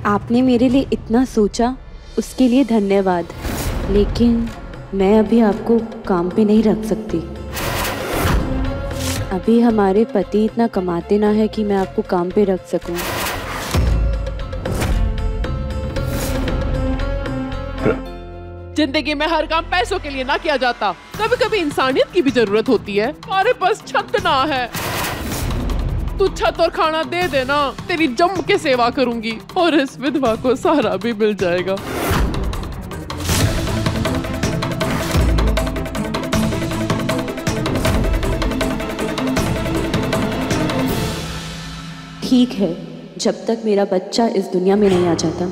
आपने मेरे लिए इतना सोचा, उसके लिए धन्यवाद। लेकिन मैं अभी आपको काम पे नहीं रख सकती। अभी हमारे पति इतना कमाते ना है कि मैं आपको काम पे रख सकूं। जिंदगी में हर काम पैसों के लिए ना किया जाता, कभी कभी इंसानियत की भी जरूरत होती है। हमारे पास छत ना है, तू छत और खाना दे देना, तेरी जम के सेवा करूंगी और इस विधवा को सहारा भी मिल जाएगा। ठीक है, जब तक मेरा बच्चा इस दुनिया में नहीं आ जाता,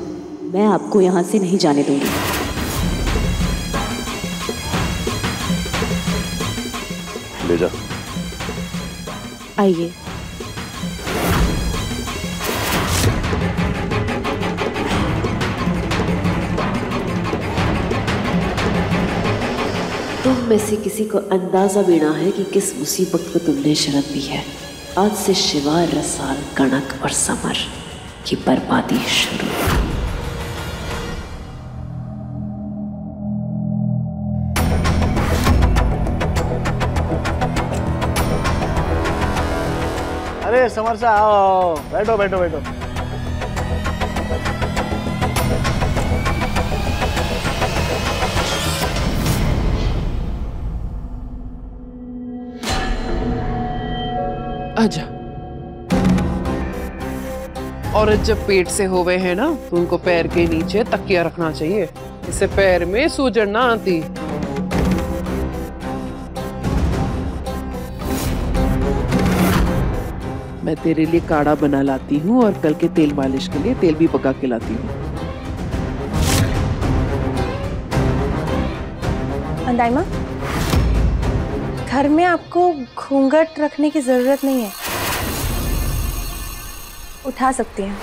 मैं आपको यहाँ से नहीं जाने दूंगी। ले जा। आइए। तुम में से किसी को अंदाजा भी ना है कि किस मुसीबत को तुमने शरण दी है। आज से शिवा, रसाल, कनक और समर की बर्बादी शुरू। अरे समर सा आओ, बैठो बैठो बैठो। आजा। औरत जब पेट से होवे है ना, तो उनको पैर के नीचे तकिया रखना चाहिए, इससे पैर में सूजन ना आती। मैं तेरे लिए काढ़ा बना लाती हूँ और कल के तेल मालिश के लिए तेल भी पका के लाती हूँ। दाइमा, घर में आपको घूंघट रखने की जरूरत नहीं है, उठा सकती हैं।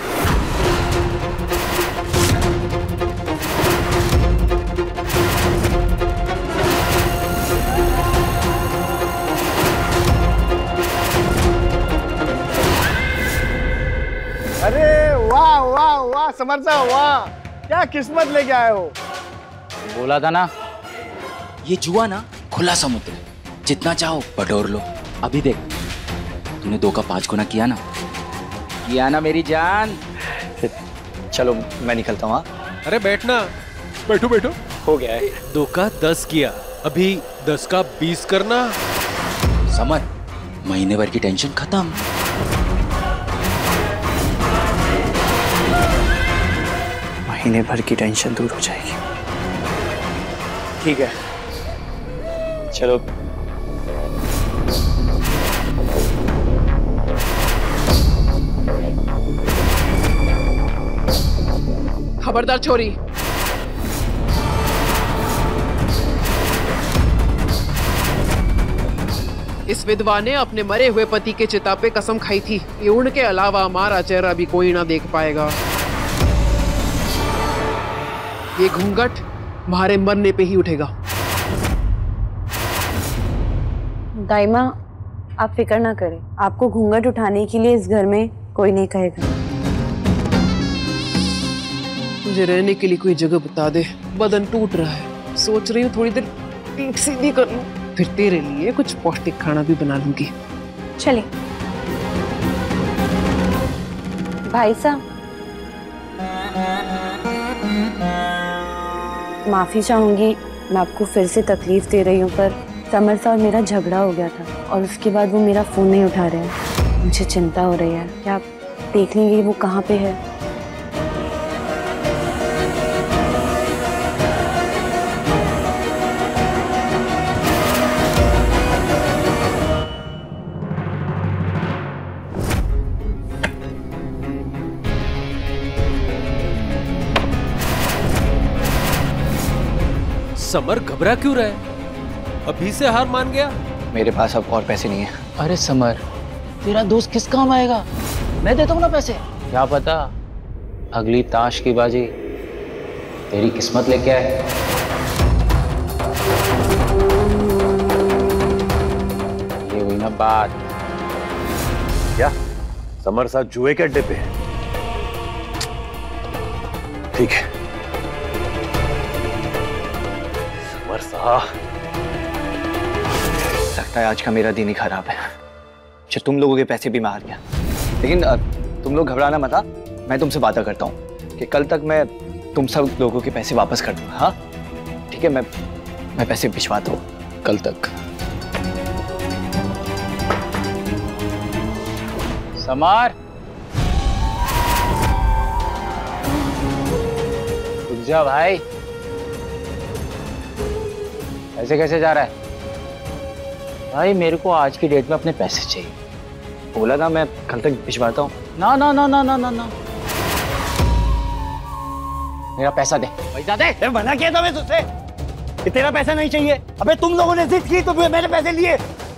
अरे वाह वाह वाह समर सा, वाह क्या किस्मत लेके आए हो। बोला था ना, ये जुआ ना खुला समुद्र, जितना चाहो बटोर लो। अभी देख, तूने 2 का 5 गुना किया ना मेरी जान। चलो मैं निकलता हूँ। अरे बैठना। बैठो बैठो। हो गया है। 2 का 10 किया, अभी 10 का 20 करना। समर, महीने भर की टेंशन खत्म। महीने भर की टेंशन दूर हो जाएगी। ठीक है, चलो। खबरदार छोरी, इस विधवा ने अपने मरे हुए पति के चिता पे कसम खाई थी कि उनके अलावा हमारा चेहरा भी कोई ना देख पाएगा। ये घूंघट तुम्हारे मरने पे ही उठेगा। दाइमा, आप फिक्र ना करें, आपको घूंघट उठाने के लिए इस घर में कोई नहीं कहेगा। मुझे रहने के लिए कोई जगह बता दे, बदन टूट रहा है। सोच रही हूँ थोड़ी देर पीठ सीधी कर लूं, फिर तेरे लिए कुछ पौष्टिक खाना भी बना लूंगी। चलिए। भाई साहब, माफी चाहूंगी, मैं आपको फिर से तकलीफ दे रही हूँ, पर समर साहब मेरा झगड़ा हो गया था और उसके बाद वो मेरा फोन नहीं उठा रहे हैं। मुझे चिंता हो रही है। क्या आप देख लेंगे वो कहाँ पे है? समर घबरा क्यों रहा है? अभी से हार मान गया? मेरे पास अब और पैसे नहीं है। अरे समर, तेरा दोस्त किस काम आएगा? मैं देता हूँ ना पैसे। क्या पता अगली ताश की बाजी तेरी किस्मत लेके आए। बात। क्या समर साथ जुए के अड्डे पे है? ठीक है समर साहब, लगता है आज का मेरा दिन ही खराब है। अच्छा तुम लोगों के पैसे भी मैं हार गया, लेकिन तुम लोग घबराना मत। मैं तुमसे वादा करता हूँ कि कल तक मैं तुम सब लोगों के पैसे वापस कर दूंगा। हाँ ठीक है, मैं पैसे भिजवाता हूँ कल तक। समर रुक जा भाई, ऐसे कैसे जा रहा है भाई? मेरे को आज की डेट में अपने पैसे चाहिए। बोला ना मैं कल तक भिजवाता हूँ। ना ना ना ना ना ना ना, मेरा पैसा दे, पैसा दे। मना किया था मैं तुझसे कि तेरा पैसा नहीं चाहिए। अबे तुम लोगों ने जिद की तो मैंने पैसे लिए,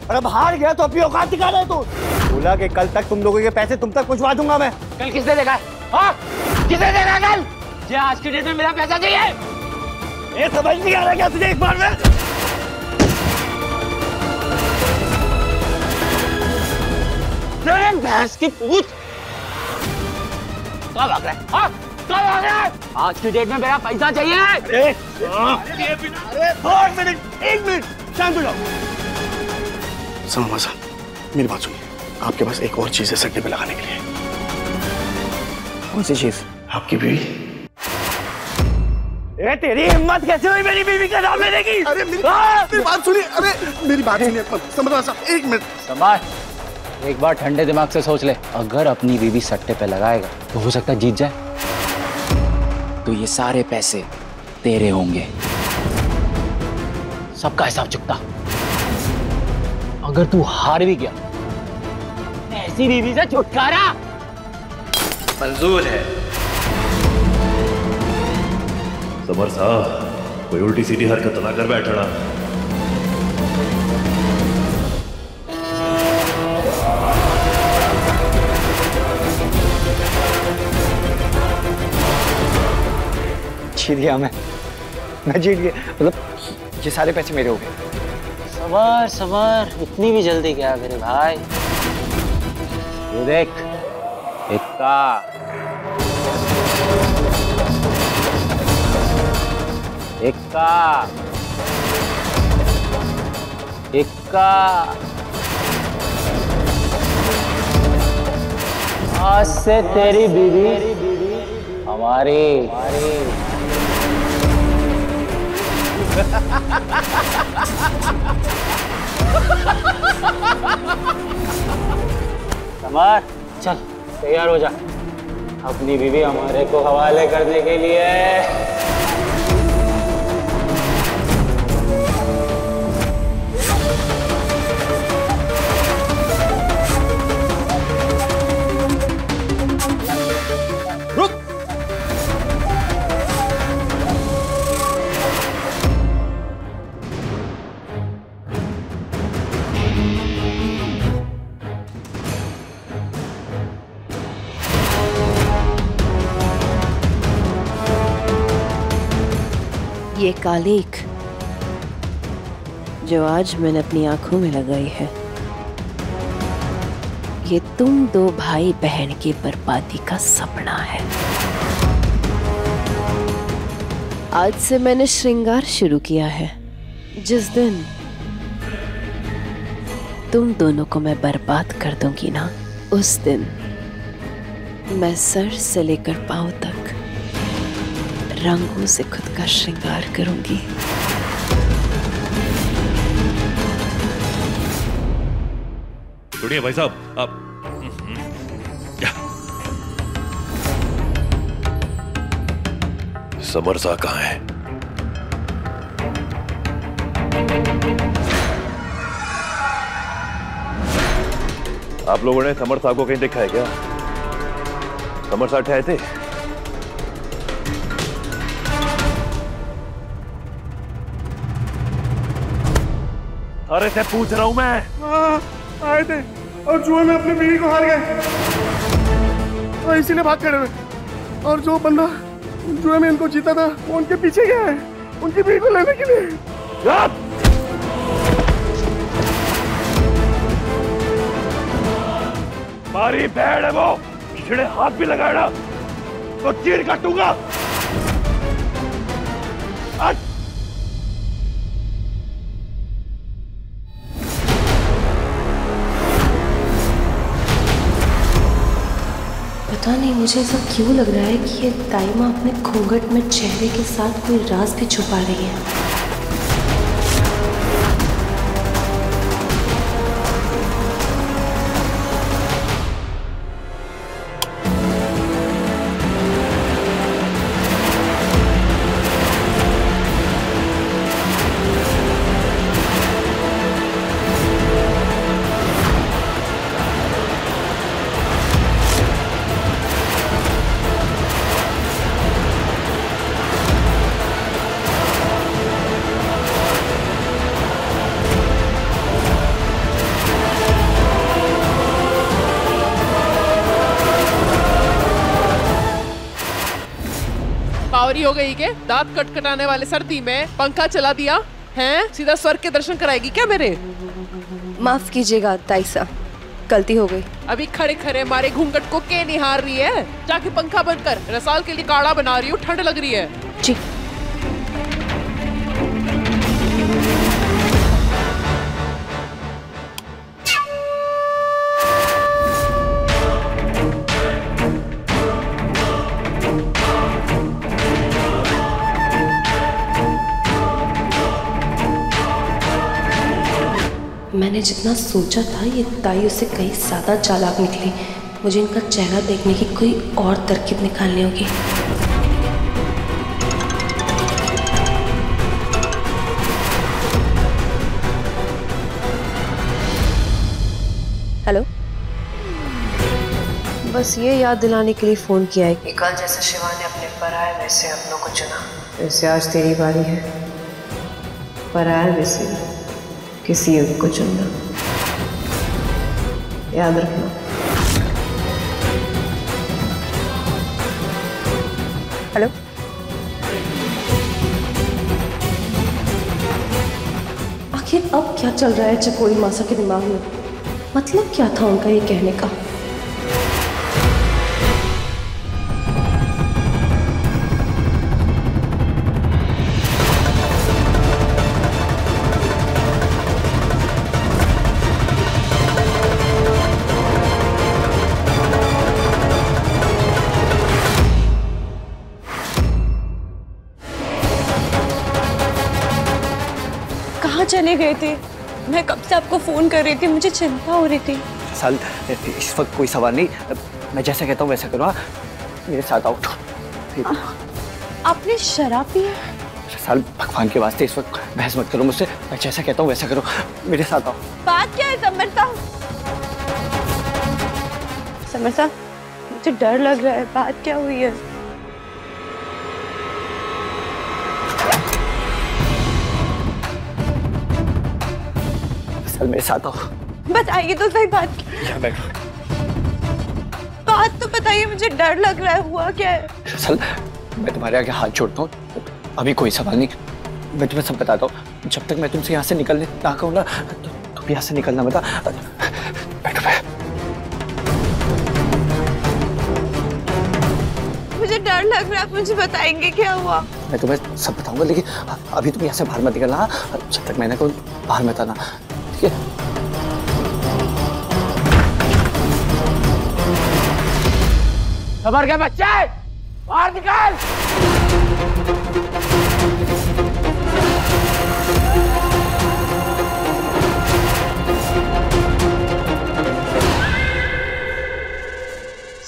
और अब हार गया तो अपनी औकात दिखा रहा है तू। बोला कि कल तक तुम लोगों के पैसे तुम तक पहुंचवा दूंगा मैं। कल किसने देखा? हाँ किसने देखा कल? जे आज की डेट में मेरा पैसा चाहिए। ये समझ नहीं आ रहा क्या तुझे इस बार में? भैंस की पूछ, कब भाग रहा है? हाँ कब भाग रहा है? आज की डेट में मेरा पैसा चाहिए। एक मिनट शांत हो जाओ। समर साहब मेरी बात सुनिए, आपके पास एक और चीज है सट्टे पे लगाने के लिए। कौन सी चीज? आपकी बीवी। तेरी हिम्मत कैसे हुई मेरी बीवी का नाम लेने की? अरे मेरी बात सुनिए, अरे मेरी बात सुनिए समर साहब, एक मिनट। समर एक बार ठंडे दिमाग से सोच ले, अगर अपनी बीवी सट्टे पे लगाएगा तो हो सकता है जीत जाए, तो ये सारे पैसे तेरे होंगे, सबका हिसाब चुकता। अगर तू हार भी गया, ऐसी बीवी से छुटकारा मंजूर है। समर साहब कोई उल्टी सीधी हरकत ना कर बैठना। जीत गया मैं जीत गया, मतलब ये सारे पैसे मेरे हो गए। सबर सबर, इतनी भी जल्दी क्या मेरे भाई? ये देख, इक्का इक्का इक्का, आज से तेरी बीवी हमारी। समर चल तैयार हो जा, अपनी बीवी हमारे को हवाले करने के लिए। ये कालिक जो आज मैंने अपनी आंखों में लगाई है, ये तुम दो भाई बहन की बर्बादी का सपना है। आज से मैंने श्रृंगार शुरू किया है। जिस दिन तुम दोनों को मैं बर्बाद कर दूंगी ना, उस दिन मैं सर से लेकर पांव तक रंगों से खुद का श्रृंगार करूंगी। सुनिए भाई साहब, आप समर साहब कहाँ है? आप लोगों ने समर साहब को कहीं देखा है क्या? समर साहब आए थे? अरे से पूछ रहा हूं मैं। आए थे और जुए में अपनी बीवी को हार गए, तो इसीलिए भाग खड़े हुए। और जो बंदा जुए में इनको जीता था वो उनके पीछे गया है उनकी बीवी को लेने के लिए। हमारी भेड़ है वो, छिड़े हाथ भी लगाना तो चीर काटूंगा। पता नहीं मुझे ऐसा क्यों लग रहा है कि ये दाइमा अपने घूंघट में चेहरे के साथ कोई राज भी छुपा रही है। पावरी हो गई के दांत कटकटाने वाले सर्दी में पंखा चला दिया हैं? सीधा स्वर्ग के दर्शन कराएगी क्या मेरे? माफ कीजिएगा ताईसा, गलती हो गई। अभी खड़े खड़े हमारे घूंघट को के निहार रही है? जाके पंखा बंद कर, रसाल के लिए काढ़ा बना रही हूँ, ठंड लग रही है। जी। मैंने जितना सोचा था ये ताई उससे कहीं ज़्यादा चालाक निकली। मुझे इनका चेहरा देखने की कोई और तरकीब निकालनी होगी। हेलो, बस ये याद दिलाने के लिए फ़ोन किया है कि कल जैसे शिवा ने अपने पराये वैसे अपनों को चुना, वैसे आज तेरी बारी है पराये वैसे किसी एक को चुनना। याद रखना। हेलो, आखिर अब क्या चल रहा है चकोरी मासा के दिमाग में? मतलब क्या था उनका ये कहने का? कहाँ चले गए थे? मैं कब से आपको फोन कर रही थी, मुझे चिंता हो रही थी। साल इस वक्त कोई सवाल नहीं, मैं जैसा कहता हूँ वैसा करो। मेरे साथ आओ। आपने शराब पी है? साल भगवान के वास्ते इस वक्त बहस मत करो मुझसे, मैं जैसा कहता हूँ वैसा करो। मेरे साथ आओ। बात क्या है समर साहब? समर साहब, मुझे डर लग रहा है, बात क्या हुई है? साल मेरे साथ आओ। बताइए तो सही बात। यहाँ बैठो। बात तो बताइए, मुझे डर लग रहा है, हुआ क्या है? साल मैं तुम्हारे आगे हाथ जोड़ता हूँ, अभी कोई सवाल नहीं, मैं तुम्हें सब बताता हूँ। जब तक मैं तुमसे यहाँ से निकलने ना कहूँ ना, तुम यहाँ से निकलना बता। बैठो। मुझे डर लग रहा है, मुझे बताएंगे क्या हुआ? मैं तुम्हें सब बताऊंगा, लेकिन अभी तुम यहाँ से बाहर मत निकलना। जब तक मैंने कहूँ बाहर मत आना, ठीक है? समर के बच्चे बाहर निकल।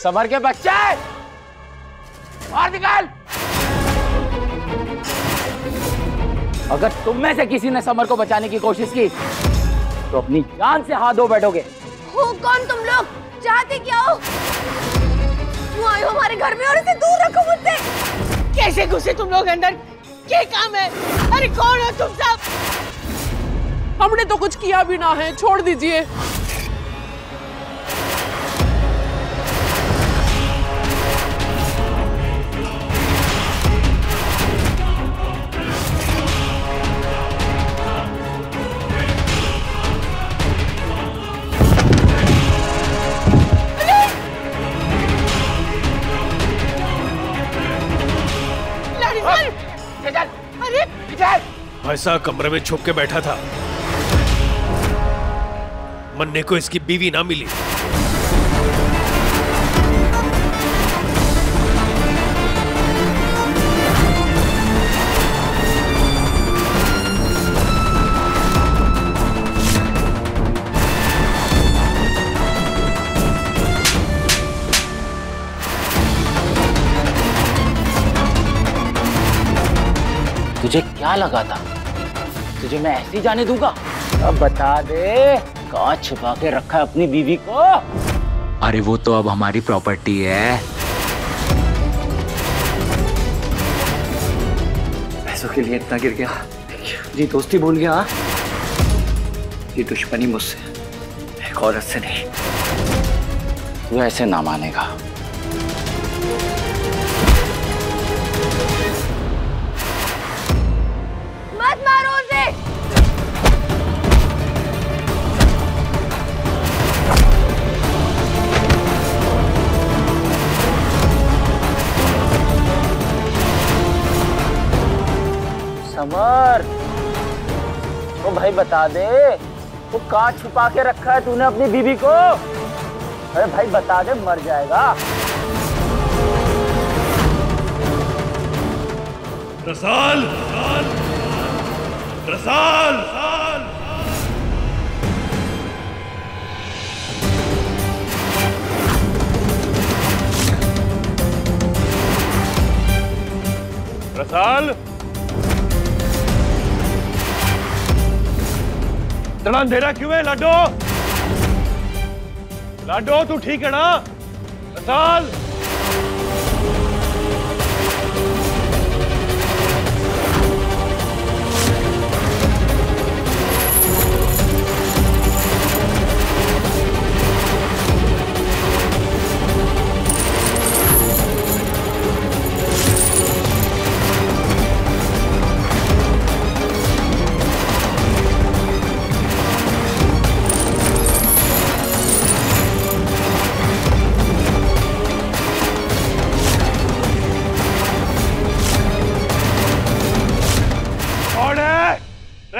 समर के बच्चे बाहर निकल। अगर तुम में से किसी ने समर को बचाने की कोशिश की तो अपनी जान से हाथ धो बैठोगे। हो कौन तुम लोग? चाहते क्या हो? क्यों आए हो हमारे घर में और इसे दूर रखो मुझसे? कैसे घुसे तुम लोग अंदर? क्या काम है? अरे कौन हो तुम सब? हमने तो कुछ किया भी ना है, छोड़ दीजिए। ऐसा कमरे में छुप के बैठा था, मन्ने को इसकी बीवी ना मिली। तुझे क्या लगा था तुझे मैं ऐसे ही जाने दूंगा? अब बता दे, कहाँ छुपा के रखा है अपनी बीवी को? अरे वो तो अब हमारी प्रॉपर्टी है। पैसों के लिए इतना गिर गया, जी दोस्ती भूल गया। ये दुश्मनी मुझसे, एक औरत से नहीं। तू ऐसे ना मानेगा। मत मारो उसे। समर, तो भाई बता दे, वो कहाँ छुपा के रखा है तूने अपनी बीवी को? अरे भाई बता दे, मर जाएगा। रसाल, रसाल, रसाल, इतना अंधेरा क्यों है लाडो? लाडो तू ठीक है ना? रसाल,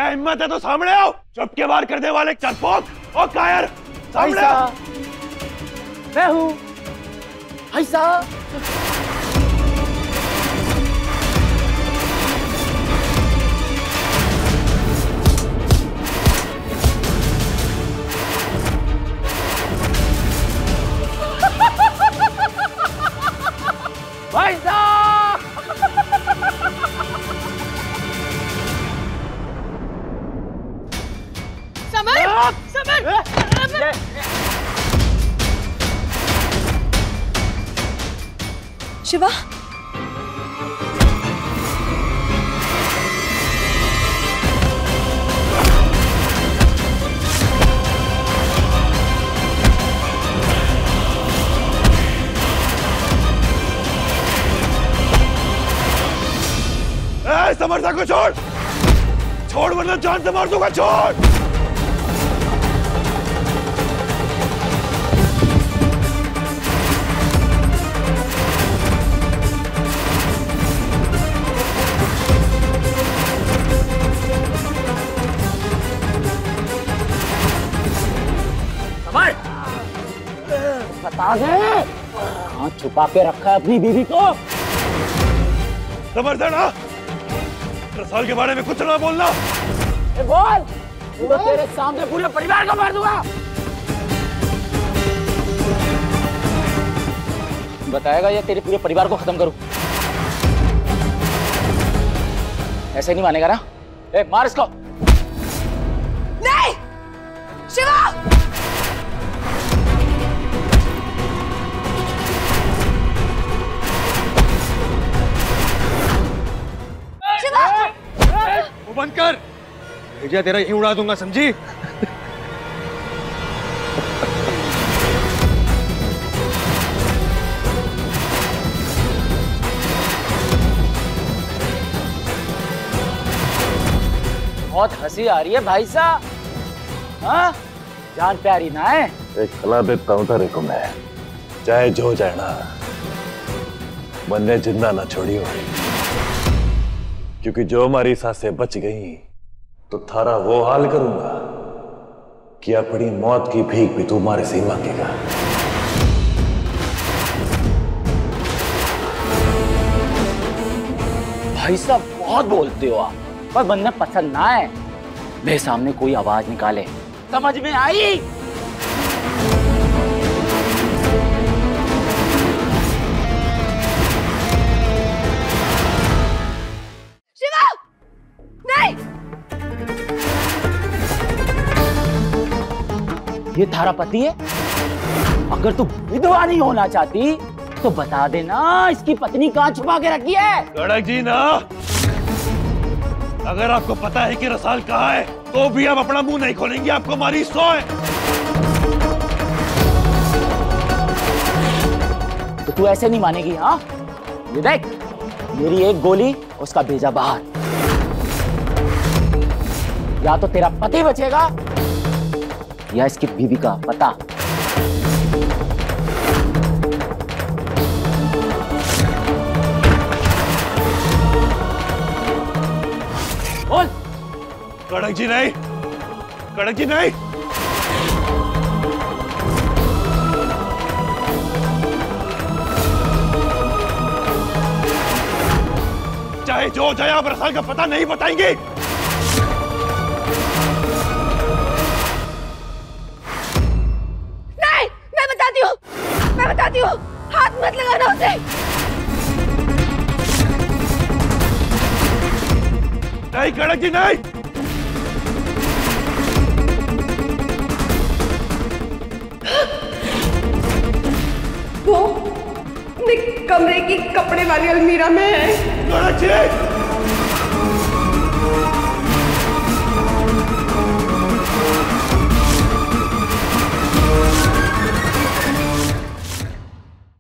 हिम्मत है तो सामने आओ। चुप के वार करने वाले चरपोक और कायर, सामने आओ। मैं हूं ऐसा। शिवा, समरसा को छोड़, छोड़ वरना जान से मार दूंगा। छोड़। बता दे, कहाँ छुपा के रखा है अपनी बीवी को? समझ ना, रसाल के बारे में कुछ ना बोलना। बोल, मैं तेरे सामने पूरे परिवार को मार दूंगा। बताएगा या तेरे पूरे परिवार को खत्म करूं? ऐसे नहीं मानेगा ना? मार इसको। नहीं, शिवा। वो बंद कर, भेजा तेरा यहीं उड़ा दूंगा, समझी? बहुत हंसी आ रही है भाई साहब। हाँ, जान प्यारी ना है। एक खिला देता हूँ तेरे को मैं, चाहे जो जाए ना, मन्ने जिंदा ना छोड़ियो, क्योंकि जो हमारी सांसें बच गई तो थारा वो हाल करूंगा कि अपनी मौत की भीख भी तुम्हारे से ही मांगेगा। भाई साहब बहुत बोलते हो आप, पर बंदा पसंद ना है। मेरे सामने कोई आवाज निकाले, समझ में आई? शिवा नहीं, ये थारा पति है? अगर तू विधवा नहीं होना चाहती तो बता देना इसकी पत्नी कहाँ छुपा के रखी है। गड़क जी ना, अगर आपको पता है कि रसाल कहाँ है तो भी आप अपना मुंह नहीं खोलेंगे, आपको हमारी सौ है। तो तू ऐसे नहीं मानेगी? हाँ, ये देख, मेरी एक गोली उसका भेजा बाहर। या तो तेरा पति बचेगा या इसकी बीवी का पता। बोल। कड़क जी नहीं, कड़क जी नहीं। चाहे जो जाए, आप रसाल का पता नहीं बताएंगे। नहीं, मैं बताती हूँ, हाथ मत लगाना उसे। नहीं कड़क जी नहीं। वो कमरे की कपड़े वाली अलमीरा में है। कड़क जी